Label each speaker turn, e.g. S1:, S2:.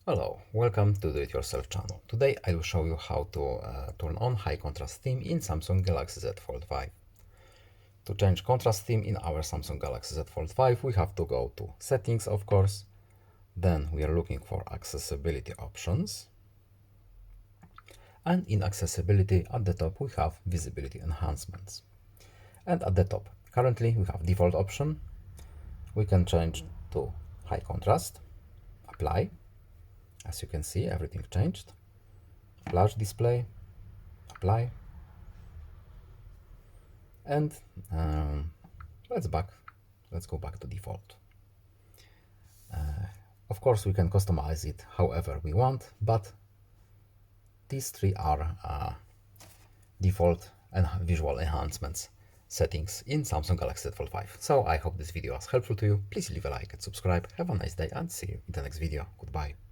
S1: Hello, welcome to the Do-It-Yourself channel. Today I will show you how to turn on high contrast theme in Samsung Galaxy Z Fold5. To change contrast theme in our Samsung Galaxy Z Fold5, we have to go to settings, of course. Then we are looking for accessibility options. And in accessibility at the top we have visibility enhancements. And at the top, currently we have default option. We can change to high contrast, apply. As you can see, everything changed. Large display, apply, and let's go back to default. Of course, we can customize it however we want, but these three are default and visual enhancements settings in Samsung Galaxy Z Fold5. So I hope this video was helpful to you. Please leave a like and subscribe. Have a nice day and see you in the next video. Goodbye.